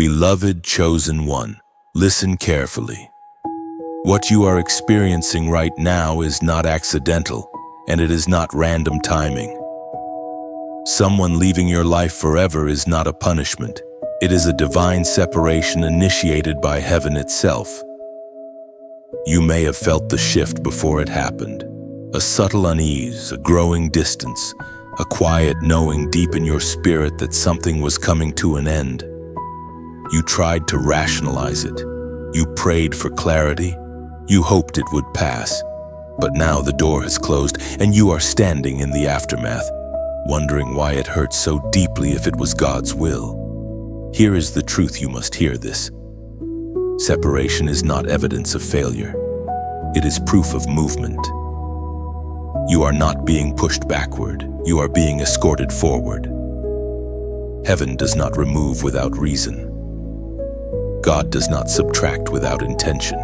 Beloved chosen one, listen carefully. What you are experiencing right now is not accidental, and it is not random timing. Someone leaving your life forever is not a punishment. It is a divine separation initiated by heaven itself. You may have felt the shift before it happened. A subtle unease, a growing distance, a quiet knowing deep in your spirit that something was coming to an end. You tried to rationalize it. You prayed for clarity. You hoped it would pass. But now the door has closed and you are standing in the aftermath, wondering why it hurt so deeply if it was God's will. Here is the truth, you must hear this. Separation is not evidence of failure. It is proof of movement. You are not being pushed backward. You are being escorted forward. Heaven does not remove without reason. God does not subtract without intention.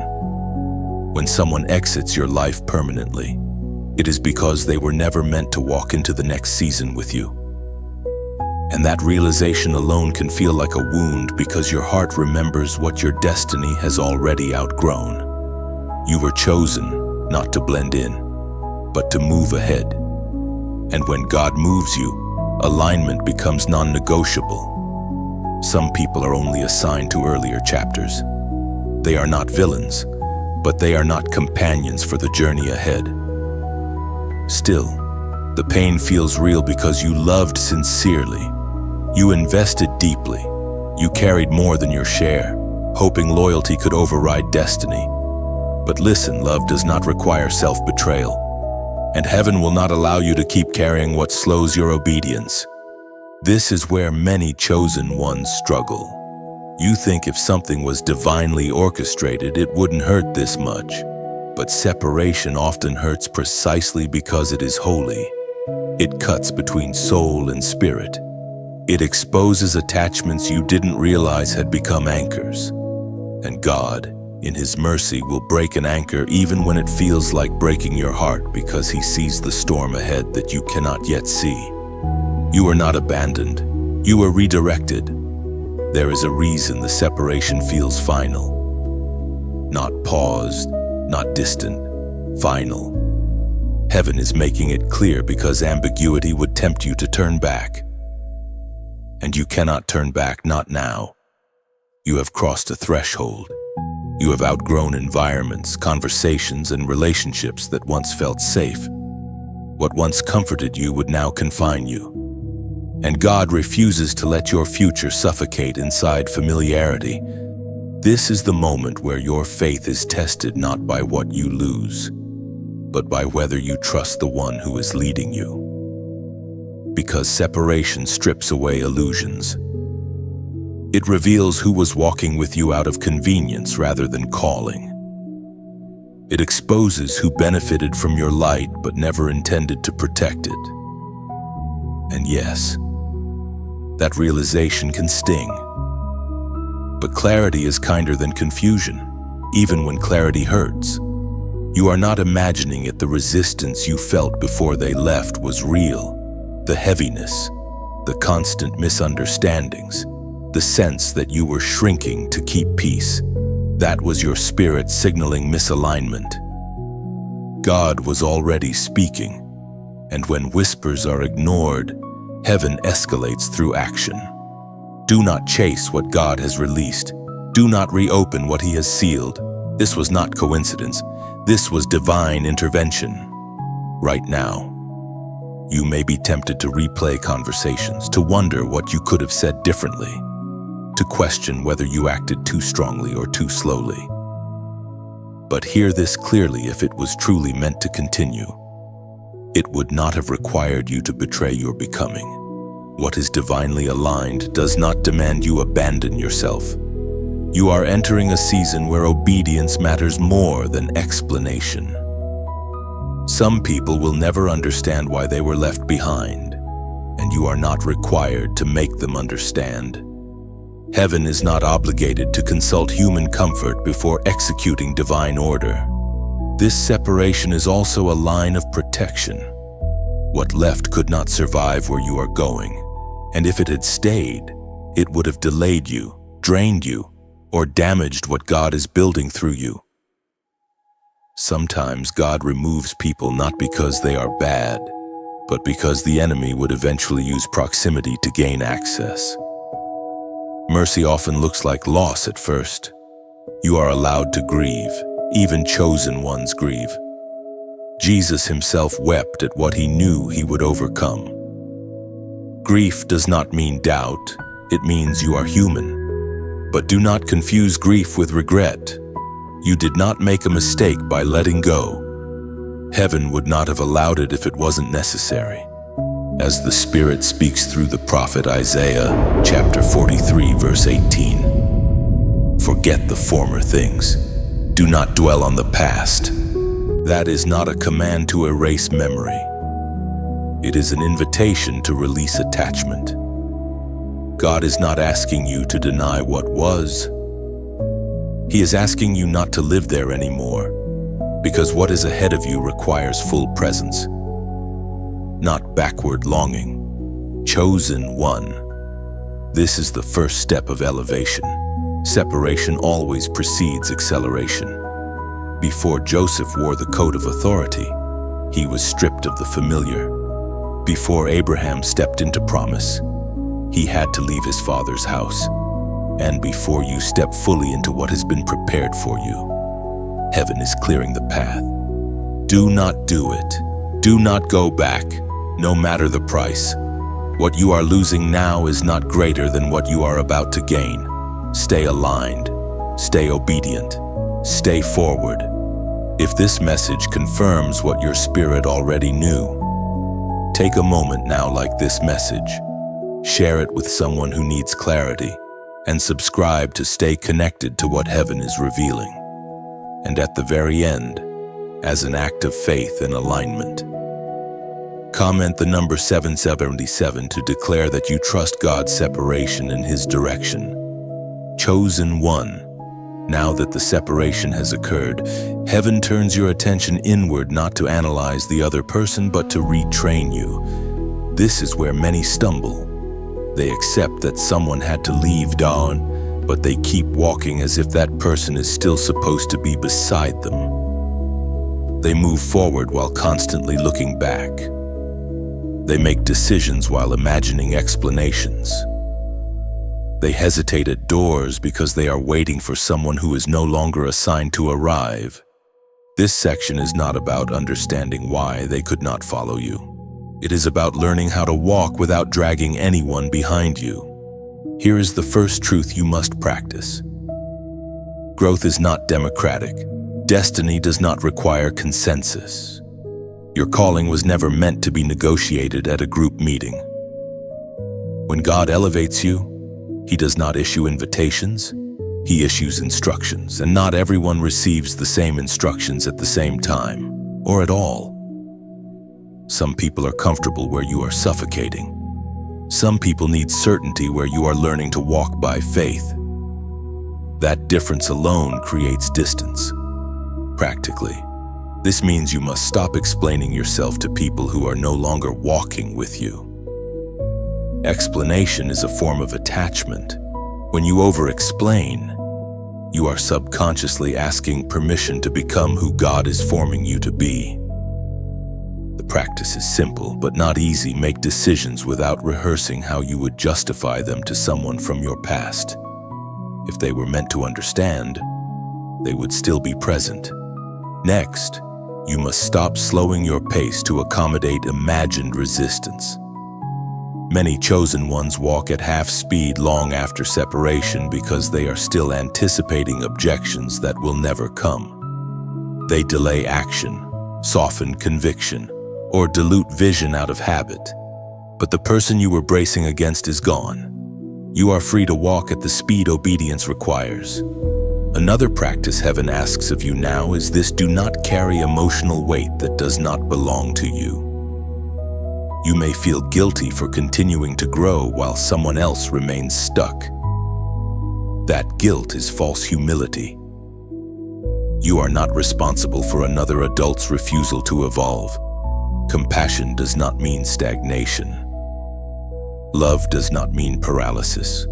When someone exits your life permanently, it is because they were never meant to walk into the next season with you. And that realization alone can feel like a wound because your heart remembers what your destiny has already outgrown. You were chosen not to blend in, but to move ahead. And when God moves you, alignment becomes non-negotiable. Some people are only assigned to earlier chapters. They are not villains, but they are not companions for the journey ahead. Still, the pain feels real because you loved sincerely. You invested deeply. You carried more than your share, hoping loyalty could override destiny. But listen, love does not require self-betrayal, and heaven will not allow you to keep carrying what slows your obedience. This is where many chosen ones struggle. You think if something was divinely orchestrated, it wouldn't hurt this much. But separation often hurts precisely because it is holy. It cuts between soul and spirit. It exposes attachments you didn't realize had become anchors. And God, in His mercy, will break an anchor even when it feels like breaking your heart because He sees the storm ahead that you cannot yet see. You are not abandoned. You are redirected. There is a reason the separation feels final. Not paused, not distant, final. Heaven is making it clear because ambiguity would tempt you to turn back. And you cannot turn back, not now. You have crossed a threshold. You have outgrown environments, conversations, and relationships that once felt safe. What once comforted you would now confine you. And God refuses to let your future suffocate inside familiarity. This is the moment where your faith is tested not by what you lose, but by whether you trust the one who is leading you. Because separation strips away illusions. It reveals who was walking with you out of convenience rather than calling. It exposes who benefited from your light but never intended to protect it. And yes, that realization can sting. But clarity is kinder than confusion, even when clarity hurts. You are not imagining it. The resistance you felt before they left was real. The heaviness, the constant misunderstandings, the sense that you were shrinking to keep peace. That was your spirit signaling misalignment. God was already speaking, and when whispers are ignored, heaven escalates through action. Do not chase what God has released. Do not reopen what He has sealed. This was not coincidence. This was divine intervention. Right now, you may be tempted to replay conversations, to wonder what you could have said differently, to question whether you acted too strongly or too slowly. But hear this clearly: if it was truly meant to continue, it would not have required you to betray your becoming. What is divinely aligned does not demand you abandon yourself. You are entering a season where obedience matters more than explanation. Some people will never understand why they were left behind, and you are not required to make them understand. Heaven is not obligated to consult human comfort before executing divine order. This separation is also a line of protection. What left could not survive where you are going, and if it had stayed, it would have delayed you, drained you or damaged what God is building through you. Sometimes God removes people not because they are bad, but because the enemy would eventually use proximity to gain access. Mercy often looks like loss at first. You are allowed to grieve, even chosen ones grieve. Jesus himself wept at what he knew he would overcome. Grief does not mean doubt, it means you are human. But do not confuse grief with regret. You did not make a mistake by letting go. Heaven would not have allowed it if it wasn't necessary. As the Spirit speaks through the prophet Isaiah, chapter 43, verse 18. Forget the former things. Do not dwell on the past. That is not a command to erase memory. It is an invitation to release attachment. God is not asking you to deny what was. He is asking you not to live there anymore, because what is ahead of you requires full presence, not backward longing. Chosen one. This is the first step of elevation. Separation always precedes acceleration. Before Joseph wore the coat of authority, he was stripped of the familiar. Before Abraham stepped into promise, he had to leave his father's house. And before you step fully into what has been prepared for you, heaven is clearing the path. Do not do it. Do not go back, no matter the price. What you are losing now is not greater than what you are about to gain. Stay aligned. Stay obedient. Stay forward. If this message confirms what your spirit already knew, take a moment now like this message. Share it with someone who needs clarity, and subscribe to stay connected to what heaven is revealing. And at the very end, as an act of faith and alignment, comment the number 777 to declare that you trust God's separation in His direction. Chosen one. Now that the separation has occurred, heaven turns your attention inward, not to analyze the other person, but to retrain you. This is where many stumble. They accept that someone had to leave down, but they keep walking as if that person is still supposed to be beside them. They move forward while constantly looking back. They make decisions while imagining explanations. They hesitate at doors because they are waiting for someone who is no longer assigned to arrive. This section is not about understanding why they could not follow you. It is about learning how to walk without dragging anyone behind you. Here is the first truth you must practice. Growth is not democratic. Destiny does not require consensus. Your calling was never meant to be negotiated at a group meeting. When God elevates you, He does not issue invitations, He issues instructions, and not everyone receives the same instructions at the same time, or at all. Some people are comfortable where you are suffocating. Some people need certainty where you are learning to walk by faith. That difference alone creates distance. Practically, this means you must stop explaining yourself to people who are no longer walking with you. Explanation is a form of attachment. When you over-explain, you are subconsciously asking permission to become who God is forming you to be. The practice is simple, but not easy. Make decisions without rehearsing how you would justify them to someone from your past. If they were meant to understand, they would still be present. Next, you must stop slowing your pace to accommodate imagined resistance. Many chosen ones walk at half speed long after separation because they are still anticipating objections that will never come. They delay action, soften conviction, or dilute vision out of habit. But the person you were bracing against is gone. You are free to walk at the speed obedience requires. Another practice heaven asks of you now is this: do not carry emotional weight that does not belong to you. You may feel guilty for continuing to grow while someone else remains stuck. That guilt is false humility. You are not responsible for another adult's refusal to evolve. Compassion does not mean stagnation. Love does not mean paralysis.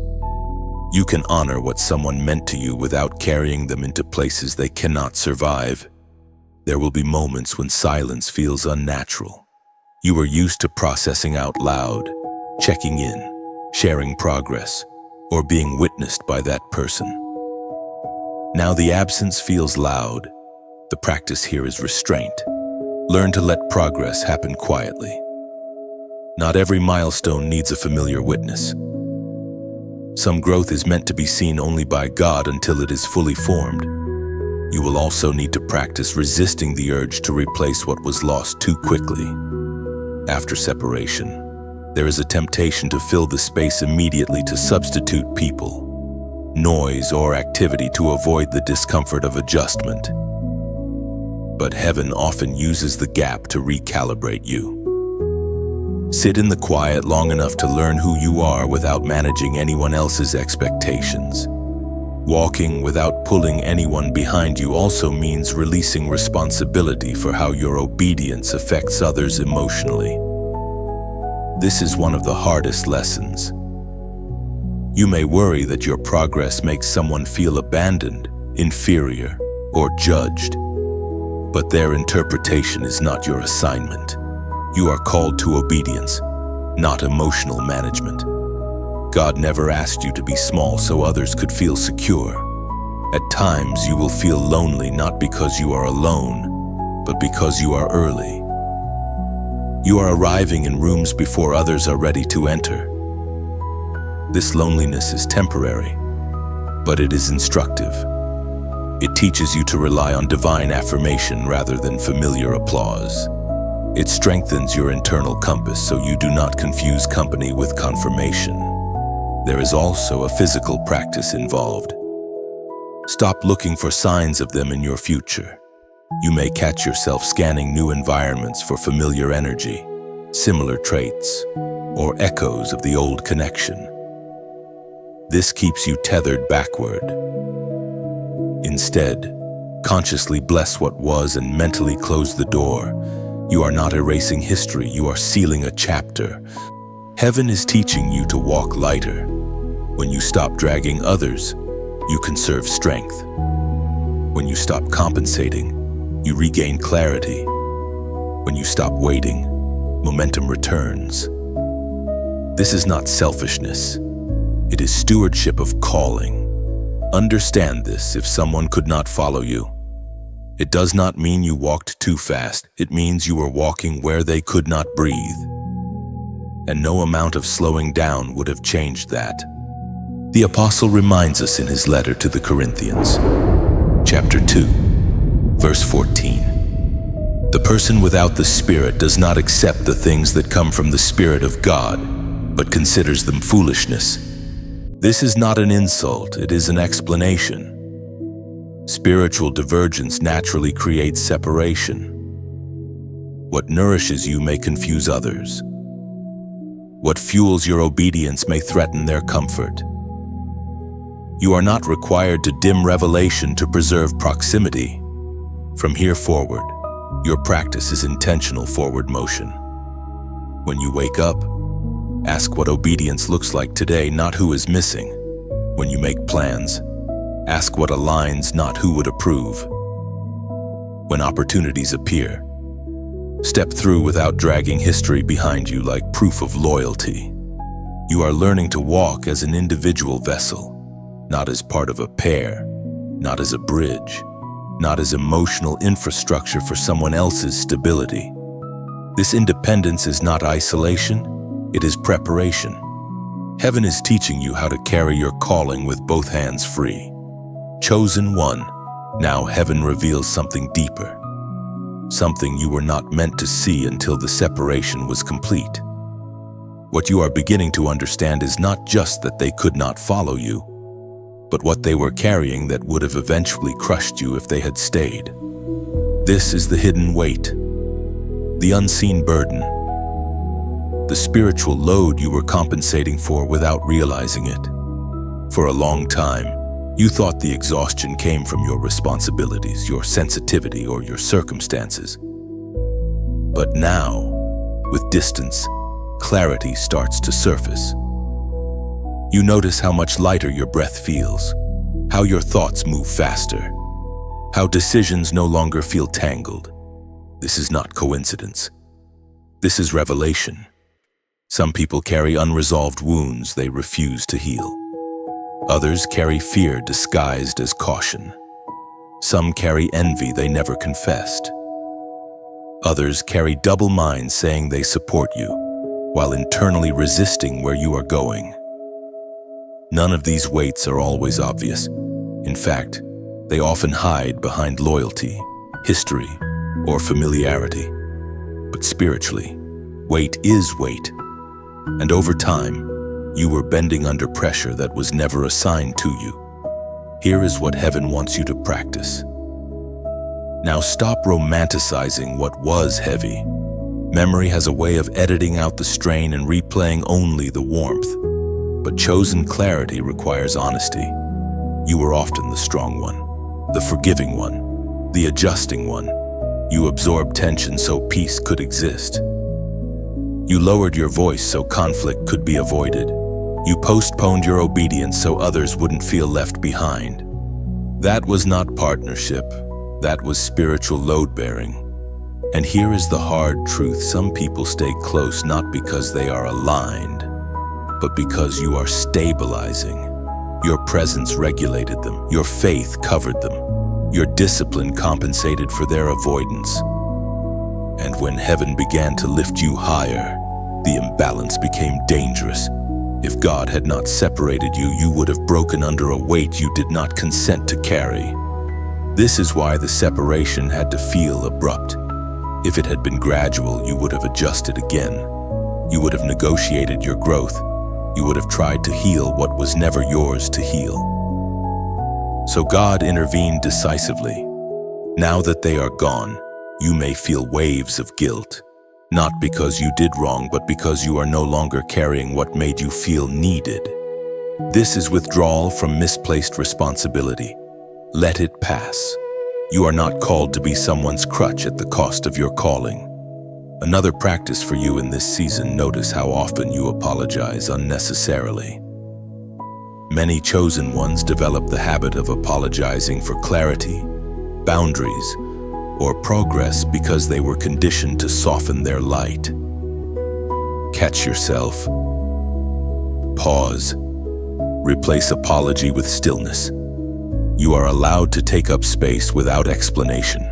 You can honor what someone meant to you without carrying them into places they cannot survive. There will be moments when silence feels unnatural. You are used to processing out loud, checking in, sharing progress, or being witnessed by that person. Now the absence feels loud. The practice here is restraint. Learn to let progress happen quietly. Not every milestone needs a familiar witness. Some growth is meant to be seen only by God until it is fully formed. You will also need to practice resisting the urge to replace what was lost too quickly. After separation, there is a temptation to fill the space immediately to substitute people, noise, or activity to avoid the discomfort of adjustment. But heaven often uses the gap to recalibrate you. Sit in the quiet long enough to learn who you are without managing anyone else's expectations. Walking without pulling anyone behind you also means releasing responsibility for how your obedience affects others emotionally. This is one of the hardest lessons. You may worry that your progress makes someone feel abandoned, inferior, or judged, but their interpretation is not your assignment. You are called to obedience, not emotional management. God never asked you to be small so others could feel secure. At times, you will feel lonely not because you are alone, but because you are early. You are arriving in rooms before others are ready to enter. This loneliness is temporary, but it is instructive. It teaches you to rely on divine affirmation rather than familiar applause. It strengthens your internal compass so you do not confuse company with confirmation. There is also a physical practice involved. Stop looking for signs of them in your future. You may catch yourself scanning new environments for familiar energy, similar traits, or echoes of the old connection. This keeps you tethered backward. Instead, consciously bless what was and mentally close the door. You are not erasing history, you are sealing a chapter. Heaven is teaching you to walk lighter. When you stop dragging others, you conserve strength. When you stop compensating, you regain clarity. When you stop waiting, momentum returns. This is not selfishness. It is stewardship of calling. Understand this: if someone could not follow you, it does not mean you walked too fast. It means you were walking where they could not breathe. And no amount of slowing down would have changed that. The apostle reminds us in his letter to the Corinthians, chapter 2, verse 14. The person without the Spirit does not accept the things that come from the Spirit of God, but considers them foolishness. This is not an insult, it is an explanation. Spiritual divergence naturally creates separation. What nourishes you may confuse others. What fuels your obedience may threaten their comfort. You are not required to dim revelation to preserve proximity. From here forward, your practice is intentional forward motion. When you wake up, ask what obedience looks like today, not who is missing. When you make plans, ask what aligns, not who would approve. When opportunities appear, step through without dragging history behind you like proof of loyalty. You are learning to walk as an individual vessel, not as part of a pair, not as a bridge, not as emotional infrastructure for someone else's stability. This independence is not isolation, it is preparation. Heaven is teaching you how to carry your calling with both hands free. Chosen one, now heaven reveals something deeper, something you were not meant to see until the separation was complete. What you are beginning to understand is not just that they could not follow you, but what they were carrying that would have eventually crushed you if they had stayed. This is the hidden weight, the unseen burden, the spiritual load you were compensating for without realizing it. For a long time, you thought the exhaustion came from your responsibilities, your sensitivity, or your circumstances. But now, with distance, clarity starts to surface. You notice how much lighter your breath feels, how your thoughts move faster, how decisions no longer feel tangled. This is not coincidence. This is revelation. Some people carry unresolved wounds they refuse to heal. Others carry fear disguised as caution. Some carry envy they never confessed. Others carry double minds saying they support you, while internally resisting where you are going. None of these weights are always obvious. In fact, they often hide behind loyalty, history, or familiarity. But spiritually, weight is weight. And over time, you were bending under pressure that was never assigned to you. Here is what heaven wants you to practice. Now stop romanticizing what was heavy. Memory has a way of editing out the strain and replaying only the warmth. But chosen clarity requires honesty. You were often the strong one, the forgiving one, the adjusting one. You absorbed tension so peace could exist. You lowered your voice so conflict could be avoided. You postponed your obedience so others wouldn't feel left behind. That was not partnership. That was spiritual load-bearing. And here is the hard truth. Some people stay close not because they are aligned, but because you are stabilizing. Your presence regulated them. Your faith covered them. Your discipline compensated for their avoidance. And when heaven began to lift you higher, the imbalance became dangerous. If God had not separated you, you would have broken under a weight you did not consent to carry. This is why the separation had to feel abrupt. If it had been gradual, you would have adjusted again. You would have negotiated your growth. You would have tried to heal what was never yours to heal. So God intervened decisively. Now that they are gone, you may feel waves of guilt, not because you did wrong, but because you are no longer carrying what made you feel needed. This is withdrawal from misplaced responsibility. Let it pass. You are not called to be someone's crutch at the cost of your calling. Another practice for you in this season: notice how often you apologize unnecessarily. Many chosen ones develop the habit of apologizing for clarity, boundaries, or progress because they were conditioned to soften their light. Catch yourself. Pause. Replace apology with stillness. You are allowed to take up space without explanation.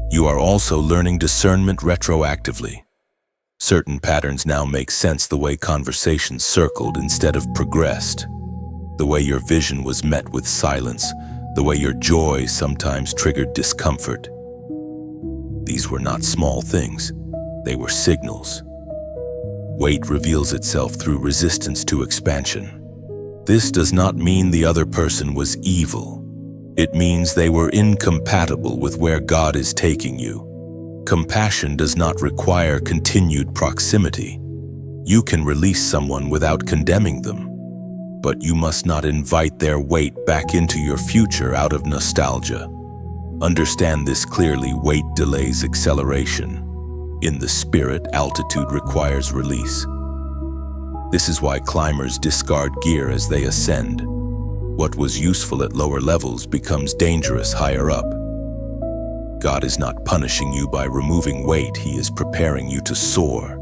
You are also learning discernment retroactively. Certain patterns now make sense: the way conversations circled instead of progressed, the way your vision was met with silence, the way your joy sometimes triggered discomfort. These were not small things. They were signals. Weight reveals itself through resistance to expansion. This does not mean the other person was evil. It means they were incompatible with where God is taking you. Compassion does not require continued proximity. You can release someone without condemning them, but you must not invite their weight back into your future out of nostalgia. Understand this clearly: weight delays acceleration. In the spirit, altitude requires release. This is why climbers discard gear as they ascend. What was useful at lower levels becomes dangerous higher up. God is not punishing you by removing weight. He is preparing you to soar.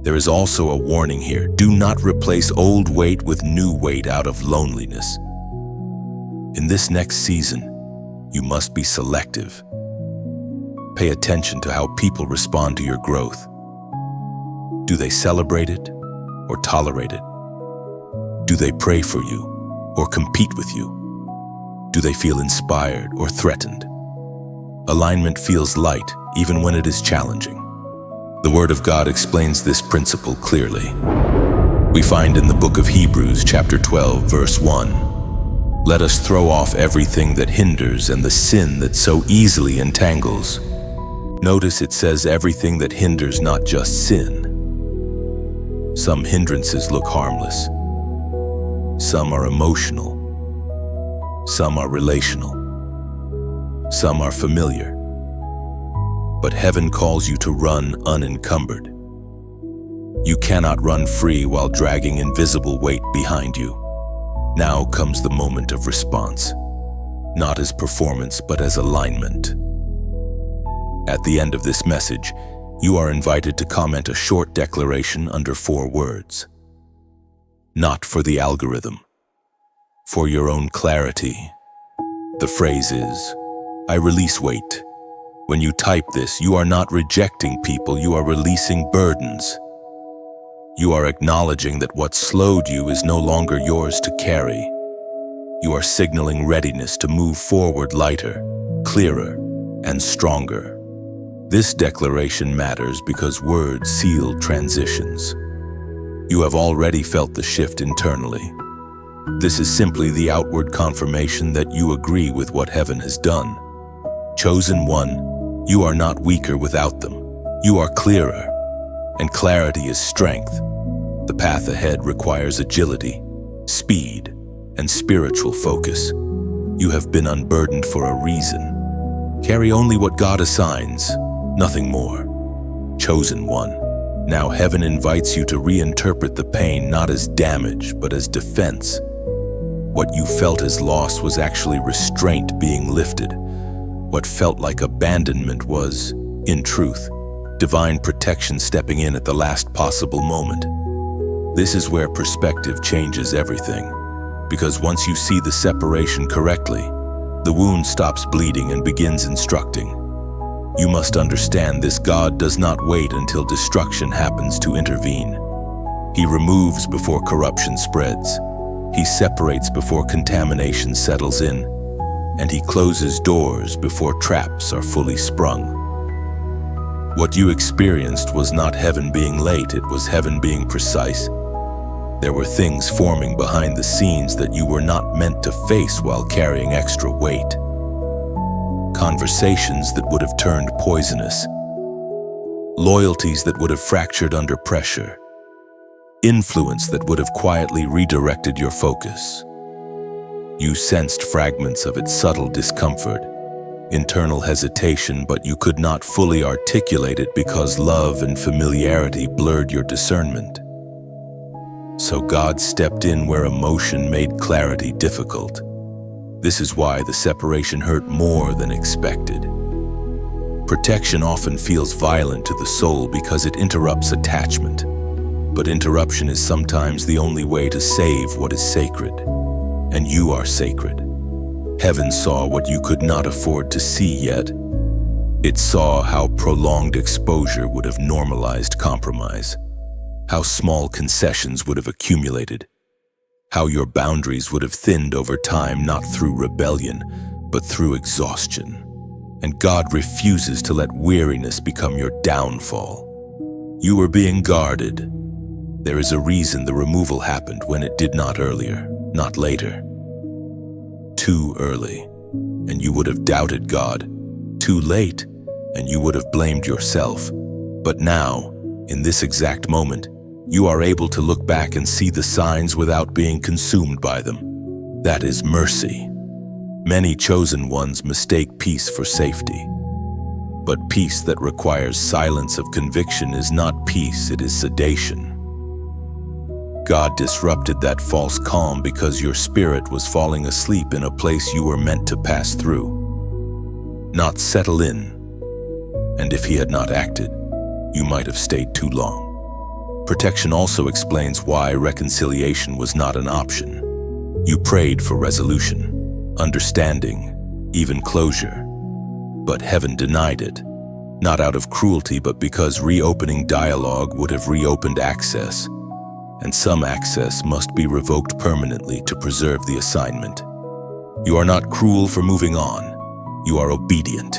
There is also a warning here: do not replace old weight with new weight out of loneliness. In this next season, you must be selective. Pay attention to how people respond to your growth. Do they celebrate it or tolerate it? Do they pray for you or compete with you? Do they feel inspired or threatened? Alignment feels light even when it is challenging. The Word of God explains this principle clearly. We find in the book of Hebrews, chapter 12, verse 1, "Let us throw off everything that hinders and the sin that so easily entangles." Notice it says everything that hinders, not just sin. Some hindrances look harmless. Some are emotional. Some are relational. Some are familiar. But heaven calls you to run unencumbered. You cannot run free while dragging invisible weight behind you. Now comes the moment of response, not as performance but as alignment. At the end of this message, you are invited to comment a short declaration under 4 words. Not for the algorithm, for your own clarity. The phrase is, I release weight. When you type this, you are not rejecting people, you are releasing burdens. You are acknowledging that what slowed you is no longer yours to carry. You are signaling readiness to move forward lighter, clearer, and stronger. This declaration matters because words seal transitions. You have already felt the shift internally. This is simply the outward confirmation that you agree with what heaven has done. Chosen one, you are not weaker without them. You are clearer, and clarity is strength. The path ahead requires agility, speed, and spiritual focus. You have been unburdened for a reason. Carry only what God assigns, nothing more. Chosen one, now heaven invites you to reinterpret the pain not as damage, but as defense. What you felt as loss was actually restraint being lifted. What felt like abandonment was, in truth, divine protection stepping in at the last possible moment. This is where perspective changes everything, because once you see the separation correctly, the wound stops bleeding and begins instructing. You must understand this: God does not wait until destruction happens to intervene. He removes before corruption spreads. He separates before contamination settles in, and he closes doors before traps are fully sprung. What you experienced was not heaven being late, it was heaven being precise. There were things forming behind the scenes that you were not meant to face while carrying extra weight. Conversations that would have turned poisonous. Loyalties that would have fractured under pressure. Influence that would have quietly redirected your focus. You sensed fragments of its subtle discomfort, internal hesitation, but you could not fully articulate it because love and familiarity blurred your discernment. So God stepped in where emotion made clarity difficult. This is why the separation hurt more than expected. Protection often feels violent to the soul because it interrupts attachment. But interruption is sometimes the only way to save what is sacred. And you are sacred. Heaven saw what you could not afford to see yet. It saw how prolonged exposure would have normalized compromise, how small concessions would have accumulated, how your boundaries would have thinned over time, not through rebellion, but through exhaustion. And God refuses to let weariness become your downfall. You were being guarded. There is a reason the removal happened when it did not earlier, not later. Too early, and you would have doubted God. Too late, and you would have blamed yourself. But now, in this exact moment, you are able to look back and see the signs without being consumed by them. That is mercy. Many chosen ones mistake peace for safety. But peace that requires silence of conviction is not peace, it is sedation. God disrupted that false calm because your spirit was falling asleep in a place you were meant to pass through, not settle in. And if he had not acted, you might have stayed too long. Protection also explains why reconciliation was not an option. You prayed for resolution, understanding, even closure. But heaven denied it, not out of cruelty, but because reopening dialogue would have reopened access. And some access must be revoked permanently to preserve the assignment. You are not cruel for moving on. You are obedient.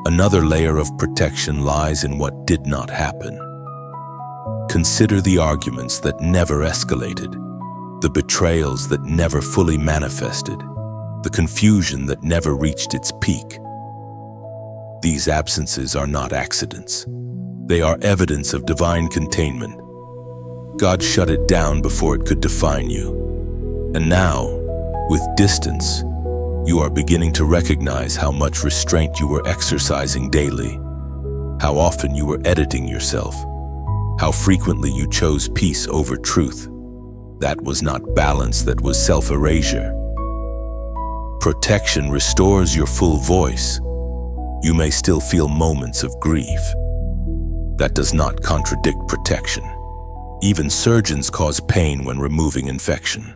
Another layer of protection lies in what did not happen. Consider the arguments that never escalated, the betrayals that never fully manifested, the confusion that never reached its peak. These absences are not accidents. They are evidence of divine containment. God shut it down before it could define you. And now, with distance, you are beginning to recognize how much restraint you were exercising daily, how often you were editing yourself, how frequently you chose peace over truth. That was not balance, that was self-erasure. Protection restores your full voice. You may still feel moments of grief. That does not contradict protection. Even surgeons cause pain when removing infection.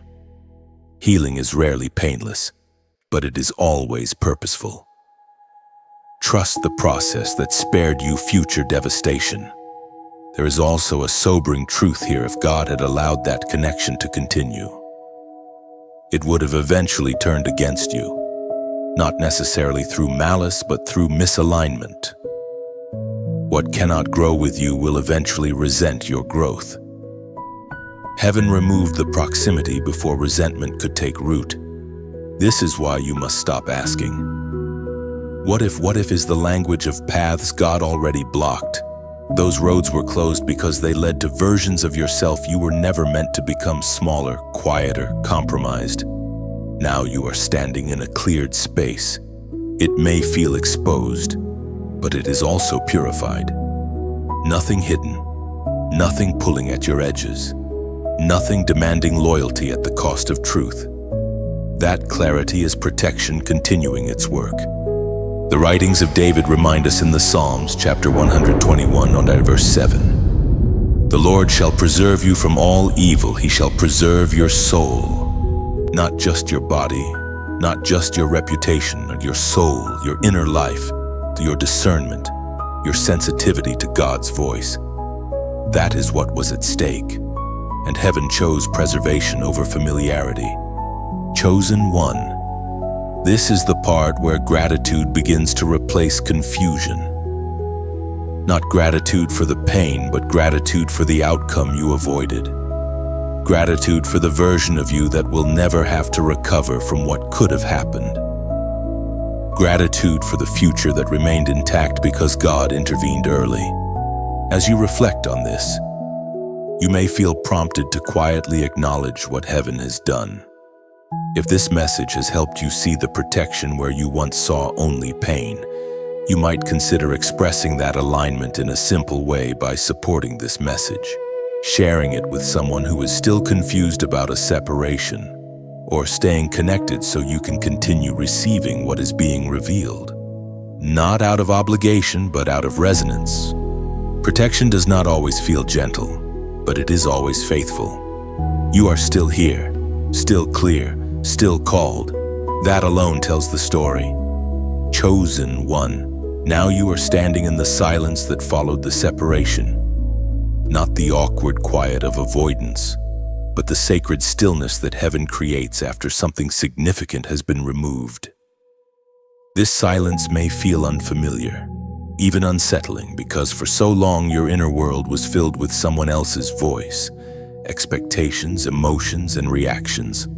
Healing is rarely painless, but it is always purposeful. Trust the process that spared you future devastation. There is also a sobering truth here. If God had allowed that connection to continue, it would have eventually turned against you, not necessarily through malice, but through misalignment. What cannot grow with you will eventually resent your growth. Heaven removed the proximity before resentment could take root. This is why you must stop asking. What if is the language of paths God already blocked. Those roads were closed because they led to versions of yourself you were never meant to become: smaller, quieter, compromised. Now you are standing in a cleared space. It may feel exposed, but it is also purified. Nothing hidden, nothing pulling at your edges, nothing demanding loyalty at the cost of truth. That clarity is protection continuing its work. The writings of David remind us in the Psalms, chapter 121, verse 7. The Lord shall preserve you from all evil. He shall preserve your soul. Not just your body, not just your reputation, but your soul, your inner life, your discernment, your sensitivity to God's voice. That is what was at stake. And heaven chose preservation over familiarity. Chosen one. This is the part where gratitude begins to replace confusion. Not gratitude for the pain, but gratitude for the outcome you avoided. Gratitude for the version of you that will never have to recover from what could have happened. Gratitude for the future that remained intact because God intervened early. As you reflect on this, you may feel prompted to quietly acknowledge what heaven has done. If this message has helped you see the protection where you once saw only pain, you might consider expressing that alignment in a simple way by supporting this message, sharing it with someone who is still confused about a separation, or staying connected so you can continue receiving what is being revealed. Not out of obligation, but out of resonance. Protection does not always feel gentle, but it is always faithful. You are still here, still clear, still called. That alone tells the story. Chosen one. Now you are standing in the silence that followed the separation. Not the awkward quiet of avoidance, but the sacred stillness that heaven creates after something significant has been removed. This silence may feel unfamiliar, even unsettling, because for so long your inner world was filled with someone else's voice, expectations, emotions, and reactions.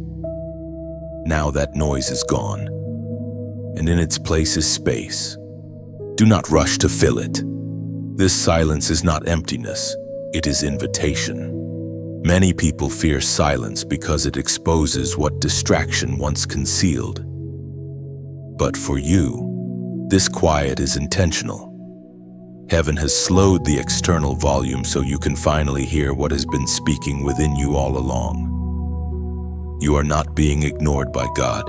Now that noise is gone, and in its place is space. Do not rush to fill it. This silence is not emptiness, it is invitation. Many people fear silence because it exposes what distraction once concealed. But for you, this quiet is intentional. Heaven has slowed the external volume so you can finally hear what has been speaking within you all along. You are not being ignored by God.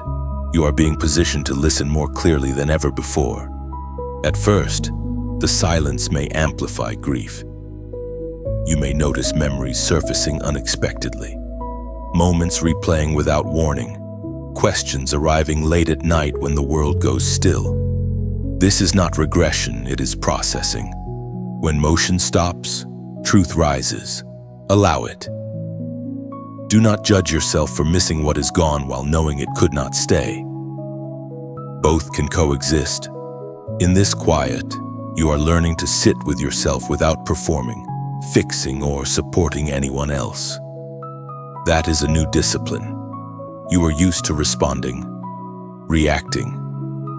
You are being positioned to listen more clearly than ever before. At first, the silence may amplify grief. You may notice memories surfacing unexpectedly, moments replaying without warning, questions arriving late at night when the world goes still. This is not regression, it is processing. When motion stops, truth rises. Allow it. Do not judge yourself for missing what is gone while knowing it could not stay. Both can coexist. In this quiet, you are learning to sit with yourself without performing, fixing, or supporting anyone else. That is a new discipline. You are used to responding, reacting,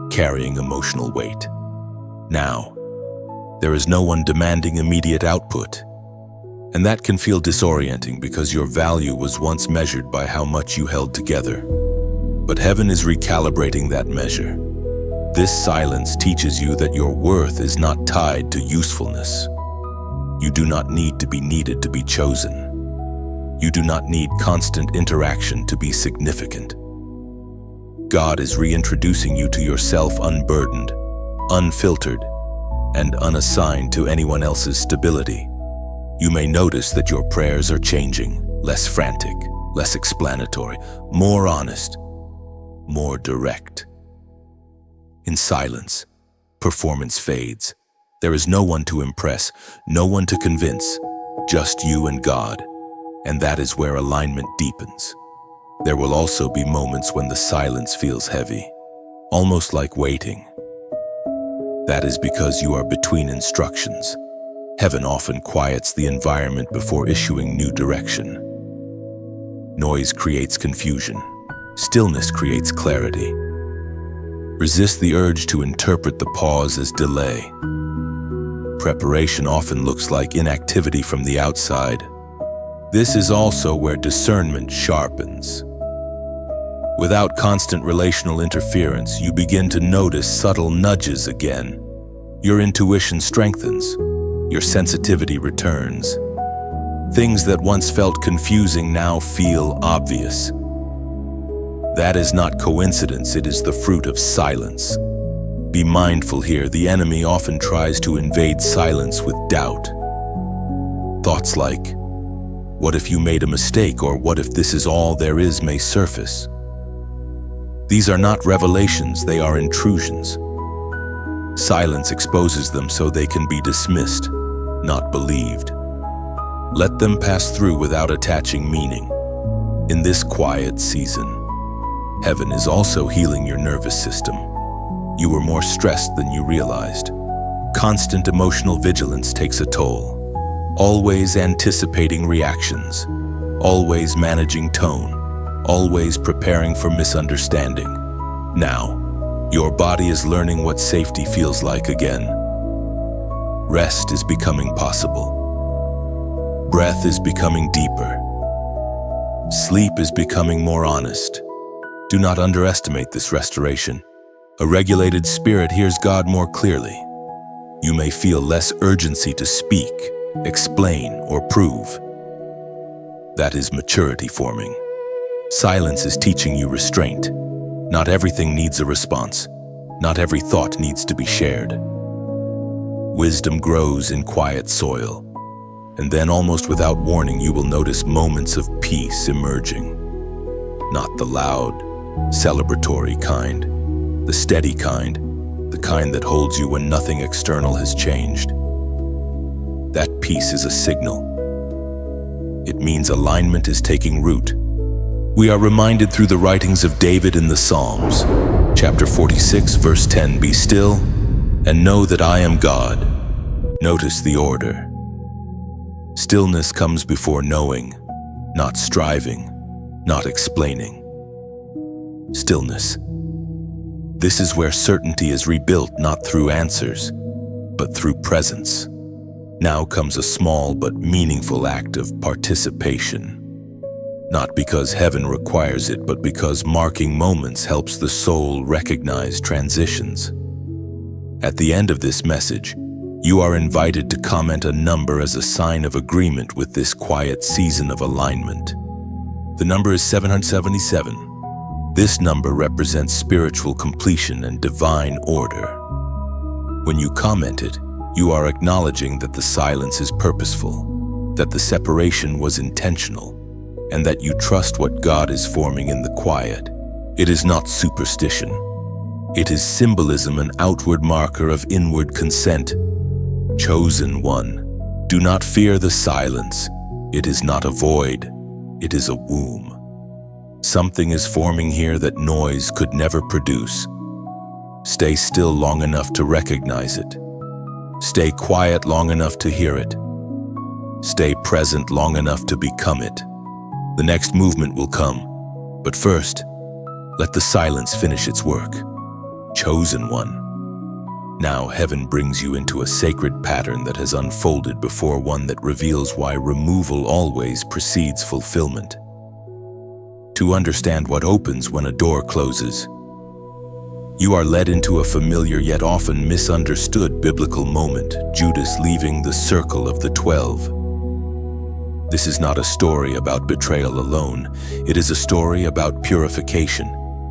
carrying emotional weight. Now, there is no one demanding immediate output. And that can feel disorienting because your value was once measured by how much you held together. But heaven is recalibrating that measure. This silence teaches you that your worth is not tied to usefulness. You do not need to be needed to be chosen. You do not need constant interaction to be significant. God is reintroducing you to yourself unburdened, unfiltered, and unassigned to anyone else's stability. You may notice that your prayers are changing, less frantic, less explanatory, more honest, more direct. In silence, performance fades. There is no one to impress, no one to convince, just you and God, and that is where alignment deepens. There will also be moments when the silence feels heavy, almost like waiting. That is because you are between instructions. Heaven often quiets the environment before issuing new direction. Noise creates confusion. Stillness creates clarity. Resist the urge to interpret the pause as delay. Preparation often looks like inactivity from the outside. This is also where discernment sharpens. Without constant relational interference, you begin to notice subtle nudges again. Your intuition strengthens. Your sensitivity returns. Things that once felt confusing now feel obvious. That is not coincidence, it is the fruit of silence. Be mindful here, the enemy often tries to invade silence with doubt. Thoughts like, what if you made a mistake, or what if this is all there is, may surface. These are not revelations, they are intrusions. Silence exposes them so they can be dismissed, not believed. Let them pass through without attaching meaning. In this quiet season, heaven is also healing your nervous system. You were more stressed than you realized. Constant emotional vigilance takes a toll. Always anticipating reactions. Always managing tone. Always preparing for misunderstanding. Now, your body is learning what safety feels like again. Rest is becoming possible. Breath is becoming deeper. Sleep is becoming more honest. Do not underestimate this restoration. A regulated spirit hears God more clearly. You may feel less urgency to speak, explain, or prove. That is maturity forming. Silence is teaching you restraint. Not everything needs a response. Not every thought needs to be shared. Wisdom grows in quiet soil, and then almost without warning you will notice moments of peace emerging. Not the loud, celebratory kind. The steady kind, the kind that holds you when nothing external has changed. That peace is a signal. It means alignment is taking root. We are reminded through the writings of David in the Psalms, chapter 46, verse 10, "Be still and know that I am God." Notice the order. Stillness comes before knowing, not striving, not explaining. Stillness. This is where certainty is rebuilt not through answers, but through presence. Now comes a small but meaningful act of participation. Not because heaven requires it, but because marking moments helps the soul recognize transitions. At the end of this message, you are invited to comment a number as a sign of agreement with this quiet season of alignment. The number is 777. This number represents spiritual completion and divine order. When you comment it, you are acknowledging that the silence is purposeful, that the separation was intentional, and that you trust what God is forming in the quiet. It is not superstition. It is symbolism, an outward marker of inward consent. Chosen one, do not fear the silence. It is not a void, it is a womb. Something is forming here that noise could never produce. Stay still long enough to recognize it. Stay quiet long enough to hear it. Stay present long enough to become it. The next movement will come, but first, let the silence finish its work. Chosen one. Now heaven brings you into a sacred pattern that has unfolded before one that reveals why removal always precedes fulfillment. To understand what opens when a door closes, You are led into a familiar yet often misunderstood biblical moment, Judas leaving the circle of the 12. This is not a story about betrayal alone. It is a story about purification,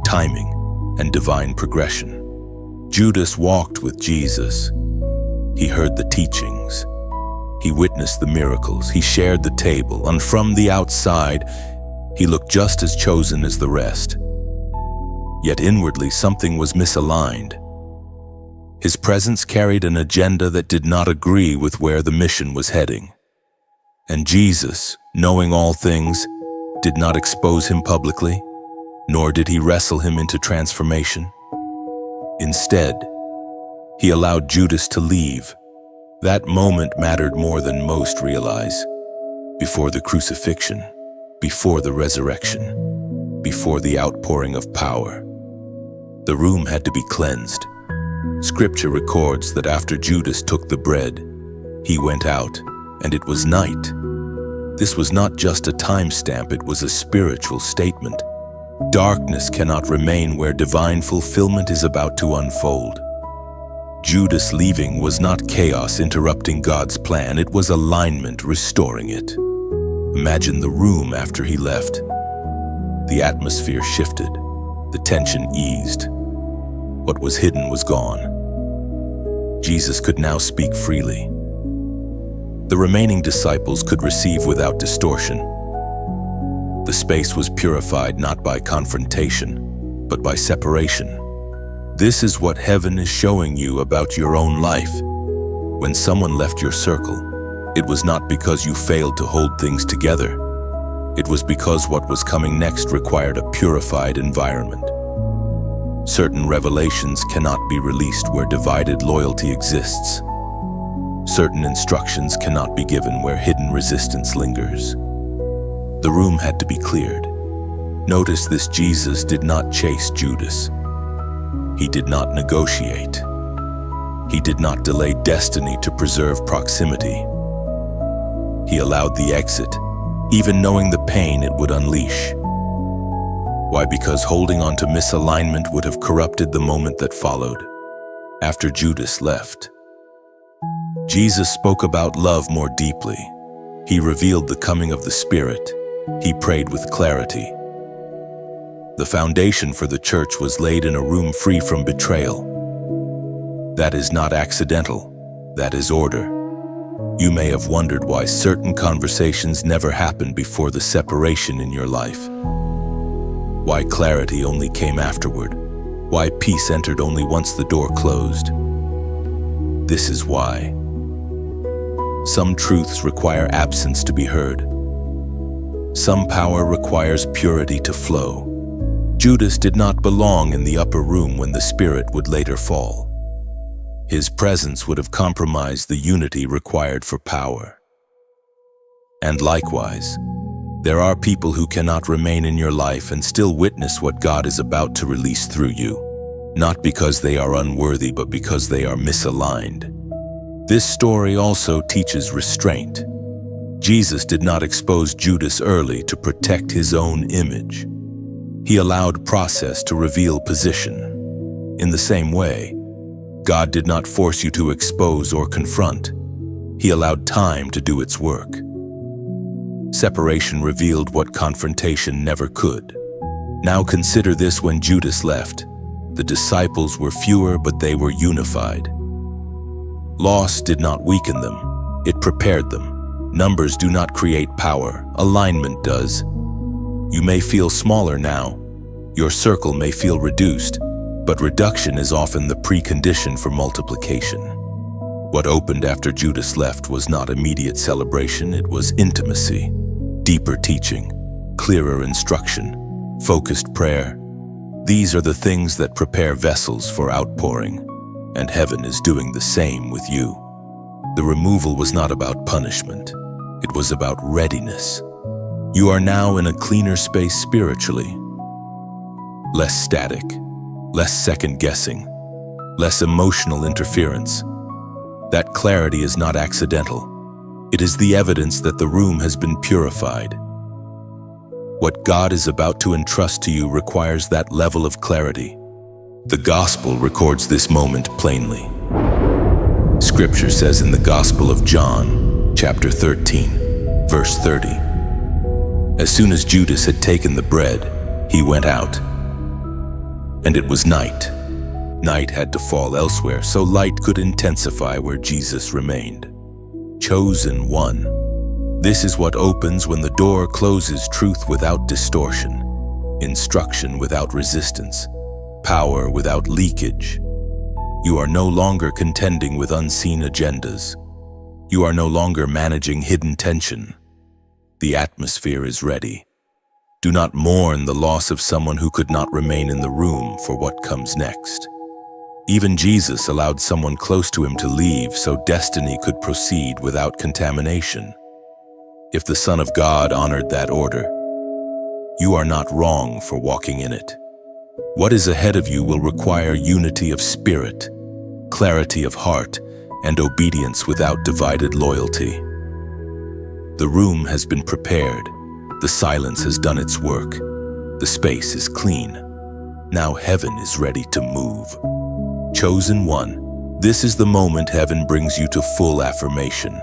timing, and divine progression. Judas walked with Jesus. He heard the teachings. He witnessed the miracles. He shared the table. And from the outside, he looked just as chosen as the rest. Yet inwardly, something was misaligned. His presence carried an agenda that did not agree with where the mission was heading. And Jesus, knowing all things, did not expose him publicly, nor did he wrestle him into transformation. Instead, he allowed Judas to leave. That moment mattered more than most realize. Before the crucifixion, before the resurrection, before the outpouring of power, the room had to be cleansed. Scripture records that after Judas took the bread, he went out, and it was night. This was not just a timestamp, it was a spiritual statement. Darkness cannot remain where divine fulfillment is about to unfold. Judas leaving was not chaos interrupting God's plan, it was alignment restoring it. Imagine the room after he left. The atmosphere shifted, the tension eased. What was hidden was gone. Jesus could now speak freely. The remaining disciples could receive without distortion. The space was purified not by confrontation, but by separation. This is what heaven is showing you about your own life. When someone left your circle, it was not because you failed to hold things together. It was because what was coming next required a purified environment. Certain revelations cannot be released where divided loyalty exists. Certain instructions cannot be given where hidden resistance lingers. The room had to be cleared. Notice this: Jesus did not chase Judas. He did not negotiate. He did not delay destiny to preserve proximity. He allowed the exit, even knowing the pain it would unleash. Why? Because holding on to misalignment would have corrupted the moment that followed. After Judas left, Jesus spoke about love more deeply. He revealed the coming of the Spirit. He prayed with clarity. The foundation for the church was laid in a room free from betrayal. That is not accidental. That is order. You may have wondered why certain conversations never happened before the separation in your life. Why clarity only came afterward. Why peace entered only once the door closed. This is why. Some truths require absence to be heard. Some power requires purity to flow. Judas did not belong in the upper room when the Spirit would later fall. His presence would have compromised the unity required for power. And likewise, there are people who cannot remain in your life and still witness what God is about to release through you, not because they are unworthy, but because they are misaligned. This story also teaches restraint. Jesus did not expose Judas early to protect his own image. He allowed process to reveal position. In the same way, God did not force you to expose or confront. He allowed time to do its work. Separation revealed what confrontation never could. Now consider this: when Judas left, the disciples were fewer, but they were unified. Loss did not weaken them, it prepared them. Numbers do not create power, alignment does. You may feel smaller now, your circle may feel reduced, but reduction is often the precondition for multiplication. What opened after Judas left was not immediate celebration, it was intimacy, deeper teaching, clearer instruction, focused prayer. These are the things that prepare vessels for outpouring, and heaven is doing the same with you. The removal was not about punishment, it was about readiness. You are now in a cleaner space spiritually. Less static, less second-guessing, less emotional interference. That clarity is not accidental. It is the evidence that the room has been purified. What God is about to entrust to you requires that level of clarity. The Gospel records this moment plainly. Scripture says in the Gospel of John, chapter 13, verse 30, "As soon as Judas had taken the bread, he went out. And it was night. Night had to fall elsewhere, so light could intensify where Jesus remained. Chosen one. This is what opens when the door closes: truth without distortion, instruction without resistance, power without leakage. You are no longer contending with unseen agendas. You are no longer managing hidden tension. The atmosphere is ready. Do not mourn the loss of someone who could not remain in the room for what comes next. Even Jesus allowed someone close to him to leave so destiny could proceed without contamination. If the Son of God honored that order, you are not wrong for walking in it. What is ahead of you will require unity of spirit, clarity of heart, and obedience without divided loyalty. The room has been prepared. The silence has done its work. The space is clean. Now heaven is ready to move. Chosen one, this is the moment heaven brings you to full affirmation.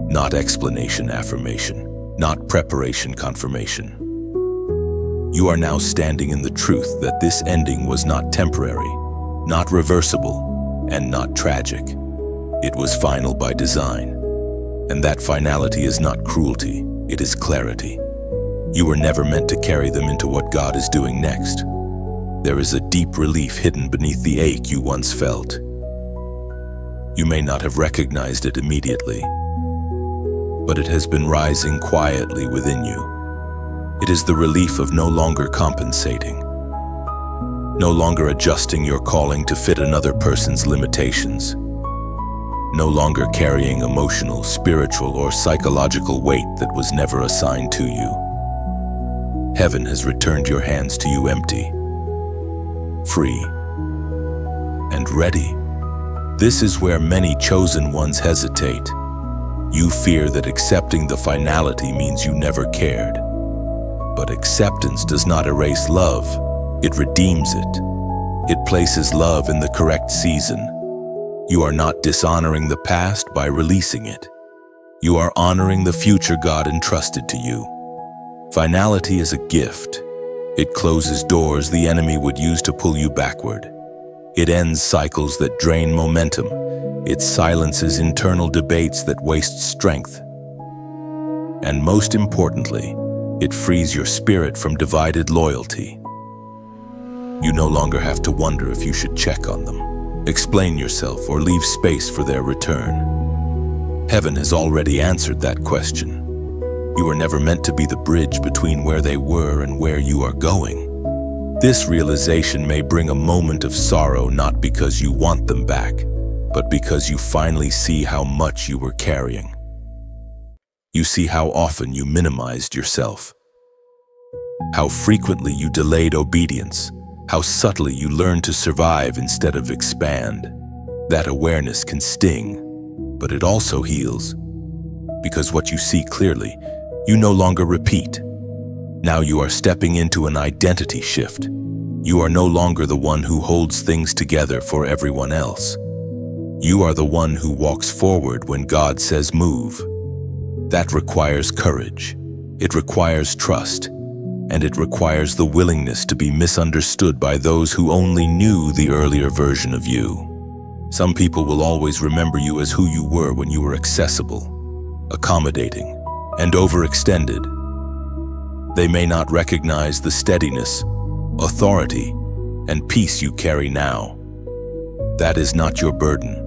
Not explanation affirmation, not preparation confirmation. You are now standing in the truth that this ending was not temporary, not reversible, and not tragic. It was final by design. And that finality is not cruelty, it is clarity. You were never meant to carry them into what God is doing next. There is a deep relief hidden beneath the ache you once felt. You may not have recognized it immediately, but it has been rising quietly within you. It is the relief of no longer compensating, no longer adjusting your calling to fit another person's limitations, no longer carrying emotional, spiritual, or psychological weight that was never assigned to you. Heaven has returned your hands to you empty, free, and ready. This is where many chosen ones hesitate. You fear that accepting the finality means you never cared. But acceptance does not erase love, it redeems it. It places love in the correct season. You are not dishonoring the past by releasing it. You are honoring the future God entrusted to you. Finality is a gift. It closes doors the enemy would use to pull you backward. It ends cycles that drain momentum. It silences internal debates that waste strength. And most importantly, it frees your spirit from divided loyalty. You no longer have to wonder if you should check on them, explain yourself, or leave space for their return. Heaven has already answered that question. You were never meant to be the bridge between where they were and where you are going. This realization may bring a moment of sorrow, not because you want them back, but because you finally see how much you were carrying. You see how often you minimized yourself, how frequently you delayed obedience, how subtly you learned to survive instead of expand. That awareness can sting, but it also heals, because what you see clearly, you no longer repeat. Now you are stepping into an identity shift. You are no longer the one who holds things together for everyone else. You are the one who walks forward when God says move. That requires courage. It requires trust. And it requires the willingness to be misunderstood by those who only knew the earlier version of you. Some people will always remember you as who you were when you were accessible, accommodating, and overextended. They may not recognize the steadiness, authority, and peace you carry now. That is not your burden.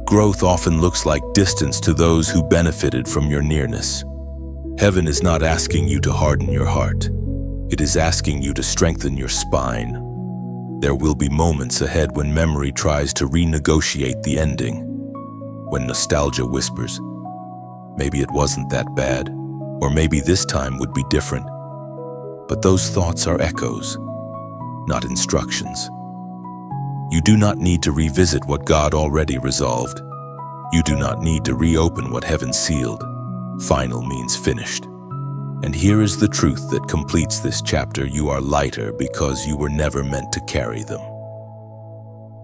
Growth often looks like distance to those who benefited from your nearness. Heaven is not asking you to harden your heart. It is asking you to strengthen your spine. There will be moments ahead when memory tries to renegotiate the ending, when nostalgia whispers, maybe it wasn't that bad, or maybe this time would be different. But those thoughts are echoes, not instructions. You do not need to revisit what God already resolved. You do not need to reopen what heaven sealed. Final means finished. And here is the truth that completes this chapter. You are lighter because you were never meant to carry them.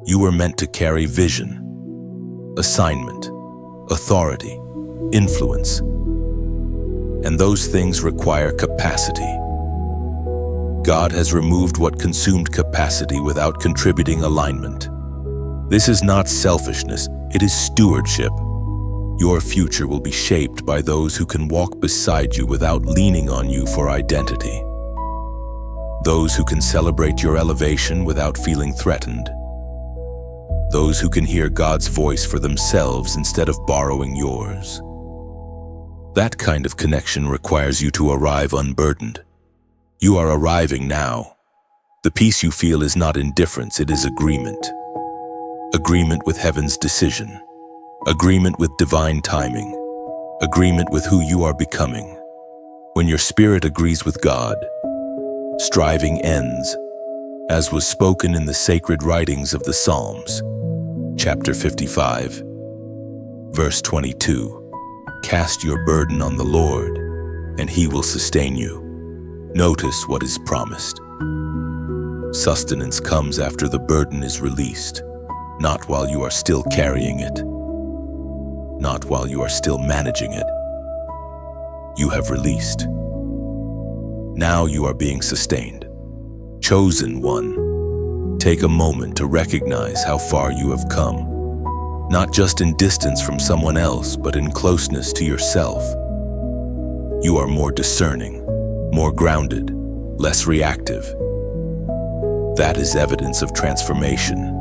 You were meant to carry vision, assignment, authority, influence. And those things require capacity. God has removed what consumed capacity without contributing alignment. This is not selfishness, it is stewardship. Your future will be shaped by those who can walk beside you without leaning on you for identity. Those who can celebrate your elevation without feeling threatened. Those who can hear God's voice for themselves instead of borrowing yours. That kind of connection requires you to arrive unburdened. You are arriving now. The peace you feel is not indifference, it is agreement. Agreement with heaven's decision. Agreement with divine timing. Agreement with who you are becoming. When your spirit agrees with God, striving ends, as was spoken in the sacred writings of the Psalms. Chapter 55, verse 22. Cast your burden on the Lord, and He will sustain you. Notice what is promised. Sustenance comes after the burden is released, not while you are still carrying it, not while you are still managing it. You have released. Now you are being sustained. Chosen one, take a moment to recognize how far you have come, not just in distance from someone else, but in closeness to yourself. You are more discerning, more grounded, less reactive. That is evidence of transformation.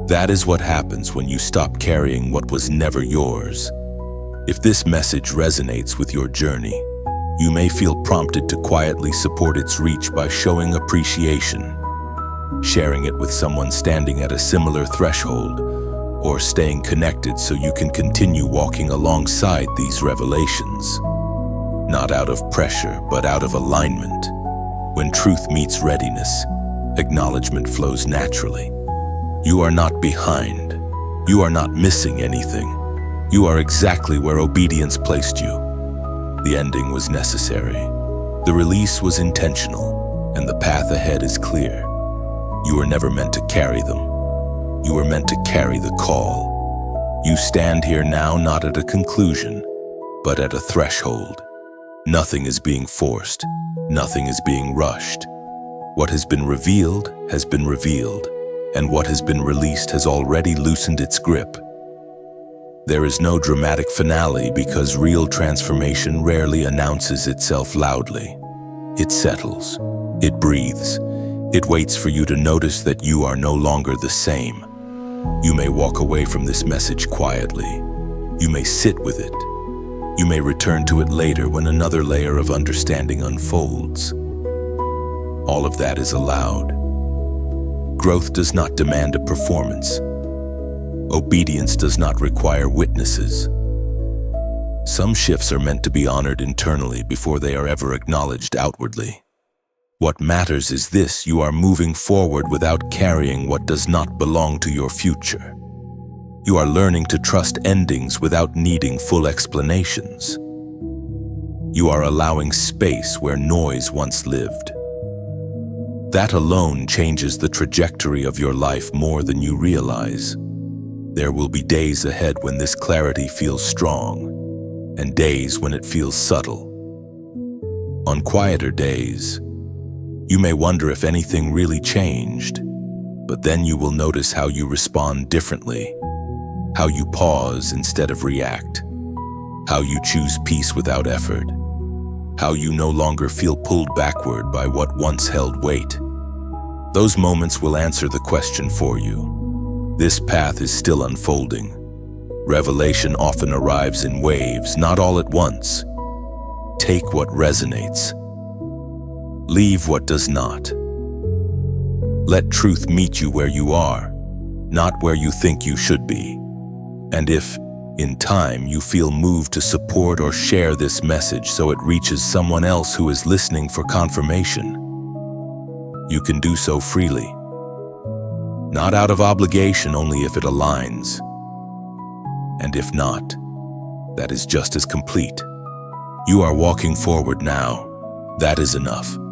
That is what happens when you stop carrying what was never yours. If this message resonates with your journey, you may feel prompted to quietly support its reach by showing appreciation, sharing it with someone standing at a similar threshold, or staying connected so you can continue walking alongside these revelations. Not out of pressure, but out of alignment. When truth meets readiness, acknowledgement flows naturally. You are not behind. You are not missing anything. You are exactly where obedience placed you. The ending was necessary. The release was intentional, and the path ahead is clear. You were never meant to carry them. You were meant to carry the call. You stand here now not at a conclusion, but at a threshold. Nothing is being forced. Nothing is being rushed. What has been revealed has been revealed, and what has been released has already loosened its grip. There is no dramatic finale because real transformation rarely announces itself loudly. It settles. It breathes. It waits for you to notice that you are no longer the same. You may walk away from this message quietly. You may sit with it. You may return to it later when another layer of understanding unfolds. All of that is allowed. Growth does not demand a performance. Obedience does not require witnesses. Some shifts are meant to be honored internally before they are ever acknowledged outwardly. What matters is this: you are moving forward without carrying what does not belong to your future. You are learning to trust endings without needing full explanations. You are allowing space where noise once lived. That alone changes the trajectory of your life more than you realize. There will be days ahead when this clarity feels strong, and days when it feels subtle. On quieter days, you may wonder if anything really changed, but then you will notice how you respond differently, how you pause instead of react, how you choose peace without effort, how you no longer feel pulled backward by what once held weight. Those moments will answer the question for you. This path is still unfolding. Revelation often arrives in waves, not all at once. Take what resonates. Leave what does not. Let truth meet you where you are, not where you think you should be. And if, in time, you feel moved to support or share this message so it reaches someone else who is listening for confirmation, you can do so freely. Not out of obligation, only if it aligns. And if not, that is just as complete. You are walking forward now, That is enough.